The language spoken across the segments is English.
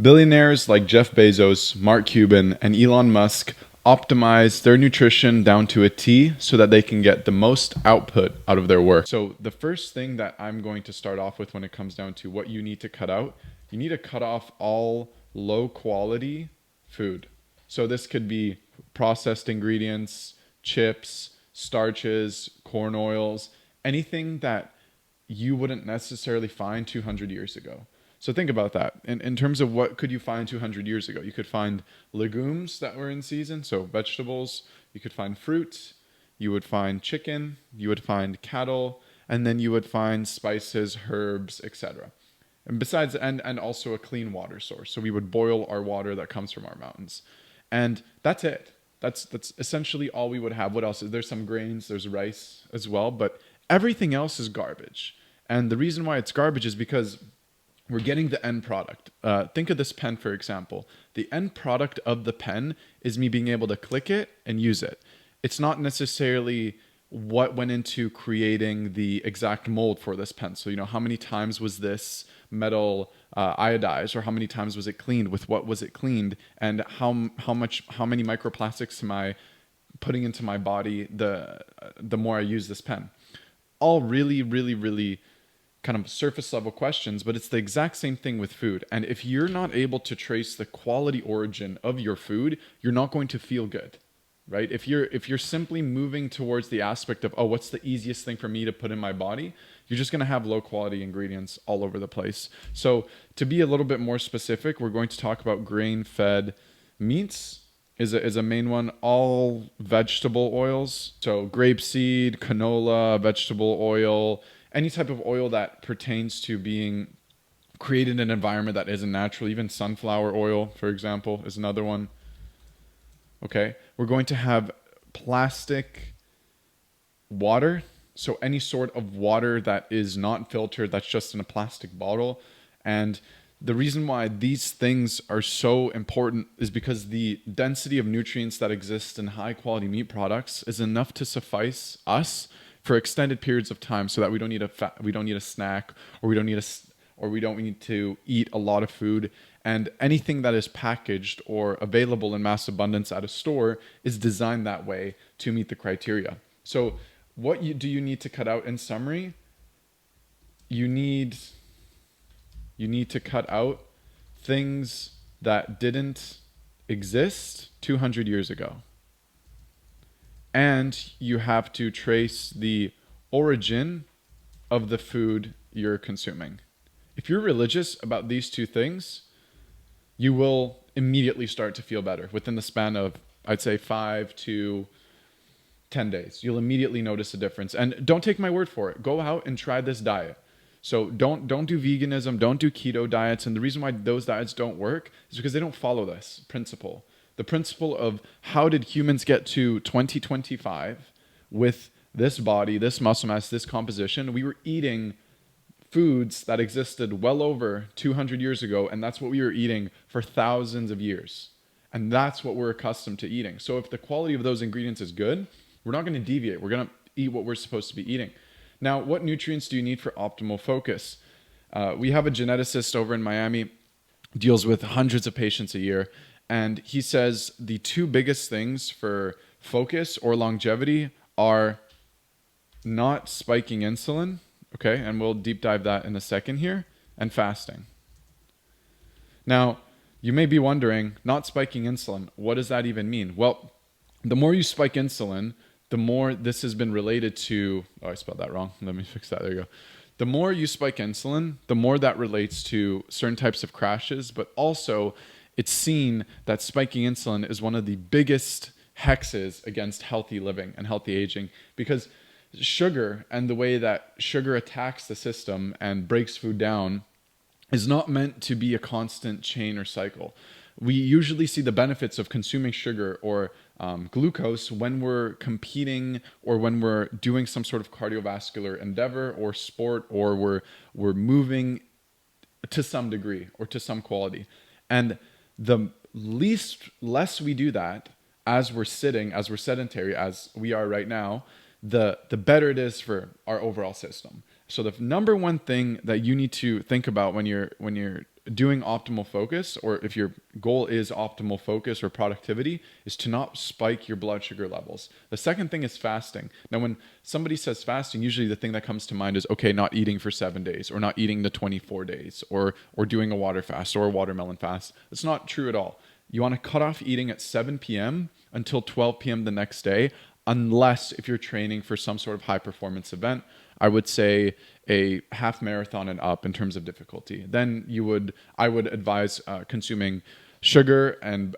Billionaires like Jeff Bezos, Mark Cuban, and Elon Musk optimize their nutrition down to a T so that they can get the most output out of their work. So the first thing that I'm going to start off with when it comes down to what you need to cut out, you need to cut off all low quality food. So this could be processed ingredients, chips, starches, corn oils, anything that you wouldn't necessarily find 200 years ago. So think about that. In terms of what could you find 200 years ago? You could find legumes that were in season, so vegetables. You could find fruit. You would find chicken. You would find cattle. And then you would find spices, herbs, etc. And besides, and also a clean water source. So we would boil our water that comes from our mountains. And that's it. That's essentially all we would have. What else? There's some grains, there's rice as well, but everything else is garbage. And the reason why it's garbage is because we're getting the end product. Think of this pen, for example. The end product of the pen is me being able to click it and use it. It's not necessarily what went into creating the exact mold for this pen. So, how many times was this metal iodized, or how many times was it cleaned? With what was it cleaned? And how many microplastics am I putting into my body the more I use this pen? All really, really, really kind of surface level questions, but it's the exact same thing with food. And if you're not able to trace the quality origin of your food, you're not going to feel good, right? If you're simply moving towards the aspect of, oh, what's the easiest thing for me to put in my body, you're just going to have low quality ingredients all over the place. So to be a little bit more specific, we're going to talk about grain-fed meats is a main one. All vegetable oils, so grapeseed, canola, vegetable oil, any type of oil that pertains to being created in an environment that isn't natural. Even sunflower oil, for example, is another one. Okay, we're going to have plastic water. So any sort of water that is not filtered, that's just in a plastic bottle. And the reason why these things are so important is because the density of nutrients that exist in high quality meat products is enough to suffice us for extended periods of time, so that we don't need a snack, or we don't need to eat a lot of food. And anything that is packaged or available in mass abundance at a store is designed that way to meet the criteria. So what do you need to cut out? In summary, you need to cut out things that didn't exist 200 years ago. And you have to trace the origin of the food you're consuming. If you're religious about these two things, you will immediately start to feel better within the span of, I'd say, 5 to 10 days. You'll immediately notice a difference. And don't take my word for it. Go out and try this diet. So don't do veganism, don't do keto diets. And the reason why those diets don't work is because they don't follow this principle. The principle of how did humans get to 2025 with this body, this muscle mass, this composition? We were eating foods that existed well over 200 years ago, and that's what we were eating for thousands of years. And that's what we're accustomed to eating. So if the quality of those ingredients is good, we're not going to deviate. We're going to eat what we're supposed to be eating. Now, what nutrients do you need for optimal focus? We have a geneticist over in Miami, deals with hundreds of patients a year. And he says the two biggest things for focus or longevity are not spiking insulin, okay? And we'll deep dive that in a second here, and fasting. Now, you may be wondering, not spiking insulin, what does that even mean? Well, the more you spike insulin, the more this has been related to, I spelled that wrong. Let me fix that. There you go. The more you spike insulin, the more that relates to certain types of crashes, but also it's seen that spiking insulin is one of the biggest hexes against healthy living and healthy aging, because sugar and the way that sugar attacks the system and breaks food down is not meant to be a constant chain or cycle. We usually see the benefits of consuming sugar or glucose when we're competing, or when we're doing some sort of cardiovascular endeavor or sport, or we're moving to some degree or to some quality. And the less we do that as we're sitting, as we're sedentary, as we are right now, the better it is for our overall system. So the number one thing that you need to think about when you're doing optimal focus, or if your goal is optimal focus or productivity, is to not spike your blood sugar levels. The second thing is fasting. Now, when somebody says fasting, usually the thing that comes to mind is, okay, not eating for 7 days, or not eating the 24 days, or doing a water fast or a watermelon fast. It's not true at all. You want to cut off eating at 7 p.m. until 12 p.m. the next day, unless if you're training for some sort of high performance event. I would say a half marathon and up in terms of difficulty. Then I would advise consuming sugar and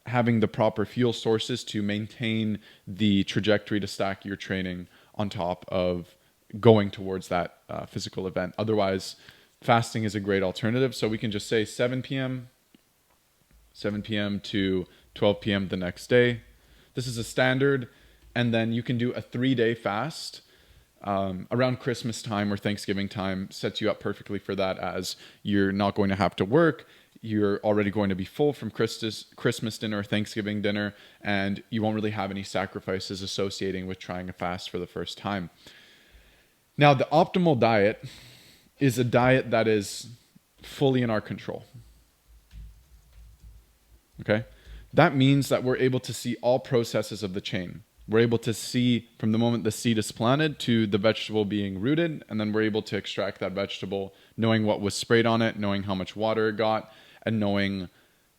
having the proper fuel sources to maintain the trajectory to stack your training on top of going towards that physical event. Otherwise, fasting is a great alternative. So we can just say 7 p.m. to 12 p.m. the next day. This is a standard. And then you can do a 3-day fast around Christmas time or Thanksgiving time. Sets you up perfectly for that, as you're not going to have to work. You're already going to be full from Christmas dinner or Thanksgiving dinner, and you won't really have any sacrifices associating with trying a fast for the first time. Now, the optimal diet is a diet that is fully in our control. Okay? That means that we're able to see all processes of the chain. We're able to see from the moment the seed is planted to the vegetable being rooted, and then we're able to extract that vegetable, knowing what was sprayed on it, knowing how much water it got, and knowing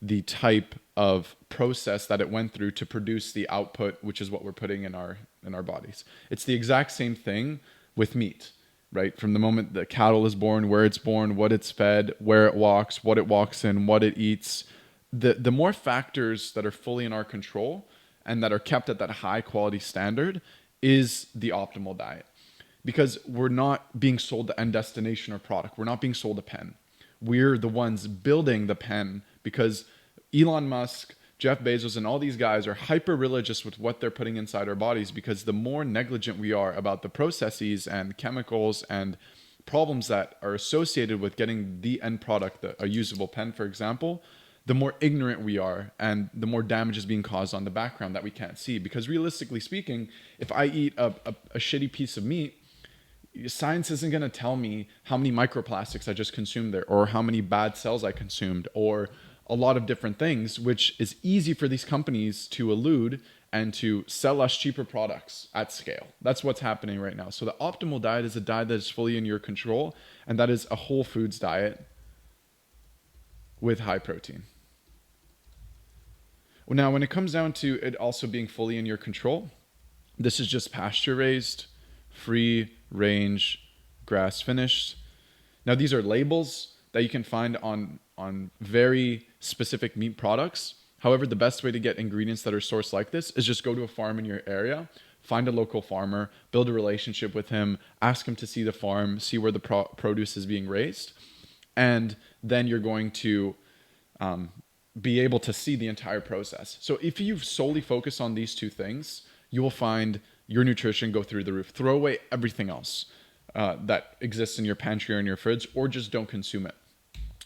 the type of process that it went through to produce the output, which is what we're putting in our bodies. It's the exact same thing with meat, right? From the moment the cattle is born, where it's born, what it's fed, where it walks, what it walks in, what it eats. The more factors that are fully in our control and that are kept at that high quality standard is the optimal diet. Because we're not being sold the end destination or product. We're not being sold a pen. We're the ones building the pen, because Elon Musk, Jeff Bezos, and all these guys are hyper religious with what they're putting inside our bodies, because the more negligent we are about the processes and chemicals and problems that are associated with getting the end product, a usable pen, for example, the more ignorant we are and the more damage is being caused on the background that we can't see. Because realistically speaking, if I eat a shitty piece of meat, science isn't going to tell me how many microplastics I just consumed there, or how many bad cells I consumed, or a lot of different things, which is easy for these companies to elude and to sell us cheaper products at scale. That's what's happening right now. So the optimal diet is a diet that is fully in your control, and that is a whole foods diet with high protein. Now, when it comes down to it also being fully in your control, this is just pasture raised, free range, grass finished. Now, these are labels that you can find on very specific meat products. However, the best way to get ingredients that are sourced like this is just go to a farm in your area, find a local farmer, build a relationship with him, ask him to see the farm, see where the produce is being raised, and then you're going to be able to see the entire process. So if you solely focus on these two things, you will find your nutrition go through the roof. Throw away everything else that exists in your pantry or in your fridge, or just don't consume it.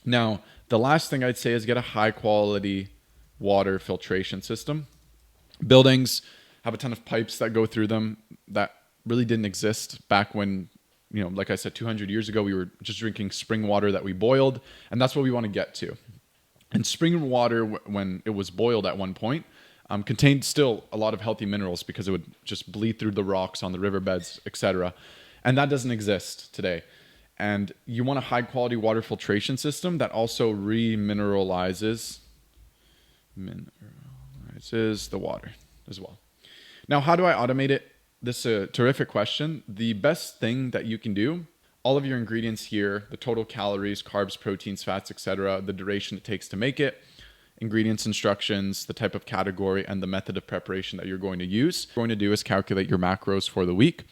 Now, the last thing I'd say is get a high quality water filtration system. Buildings have a ton of pipes that go through them that really didn't exist back when, like I said, 200 years ago, we were just drinking spring water that we boiled, and that's what we want to get to. And spring water, when it was boiled at one point, contained still a lot of healthy minerals, because it would just bleed through the rocks on the riverbeds, etc. And that doesn't exist today. And you want a high quality water filtration system that also remineralizes the water as well. Now, how do I automate it? This is a terrific question. The best thing that you can do, all of your ingredients here, the total calories, carbs, proteins, fats, etc., the duration it takes to make it, ingredients instructions, the type of category, and the method of preparation that you're going to use. What you're going to do is calculate your macros for the week.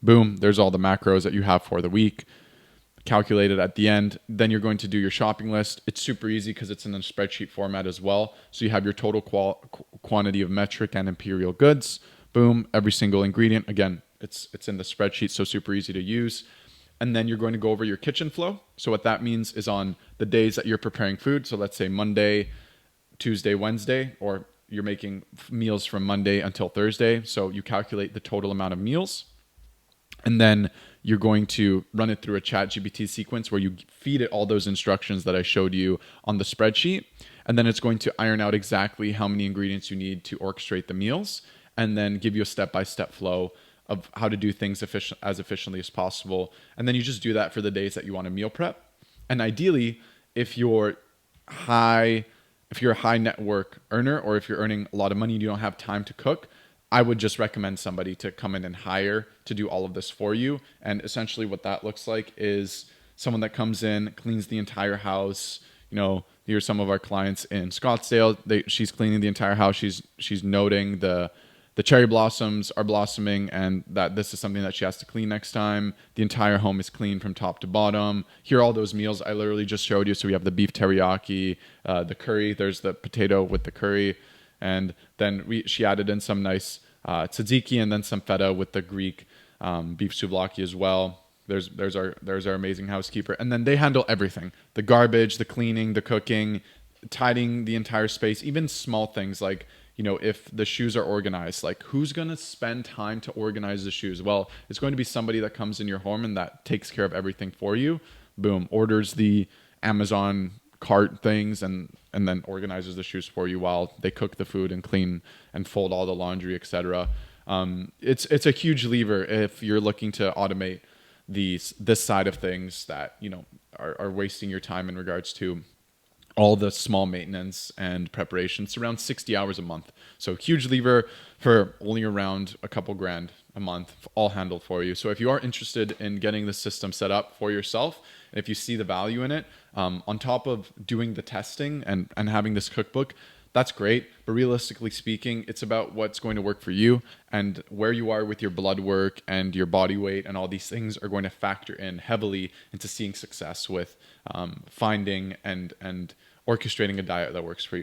Boom, there's all the macros that you have for the week calculated at the end. Then you're going to do your shopping list. It's super easy because it's in a spreadsheet format as well. So you have your total quantity of metric and imperial goods. Boom, every single ingredient. Again, it's in the spreadsheet, so super easy to use. And then you're going to go over your kitchen flow. So what that means is on the days that you're preparing food, so let's say Monday, Tuesday, Wednesday, or you're making meals from Monday until Thursday. So you calculate the total amount of meals. And then you're going to run it through a ChatGPT sequence where you feed it all those instructions that I showed you on the spreadsheet. And then it's going to iron out exactly how many ingredients you need to orchestrate the meals, and then give you a step-by-step flow of how to do things as efficiently as possible. And then you just do that for the days that you want to meal prep. And ideally, if you're high, if you're a high network earner, or if you're earning a lot of money and you don't have time to cook, I would just recommend somebody to come in and hire to do all of this for you. And essentially what that looks like is someone that comes in, cleans the entire house. You know, here's some of our clients in Scottsdale. She's cleaning the entire house. She's noting the cherry blossoms are blossoming and that this is something that she has to clean next time. The entire home is clean from top to bottom. Here are all those meals I literally just showed you. So we have the beef teriyaki, the curry. There's the potato with the curry. And then she added in some nice tzatziki and then some feta with the Greek beef souvlaki as well. There's our amazing housekeeper. And then they handle everything: the garbage, the cleaning, the cooking, tidying the entire space, even small things like, you know, if the shoes are organized, like who's going to spend time to organize the shoes? Well, it's going to be somebody that comes in your home and that takes care of everything for you. Boom, orders the Amazon cart things and then organizes the shoes for you while they cook the food and clean and fold all the laundry, etc. It's a huge lever if you're looking to automate this side of things that, you know, are wasting your time in regards to all the small maintenance and preparation. It's around 60 hours a month. So huge lever for only around a couple grand a month, all handled for you. So if you are interested in getting the system set up for yourself, and if you see the value in it, on top of doing the testing and having this cookbook, that's great. But realistically speaking, it's about what's going to work for you, and where you are with your blood work and your body weight, and all these things are going to factor in heavily into seeing success with finding and orchestrating a diet that works for you.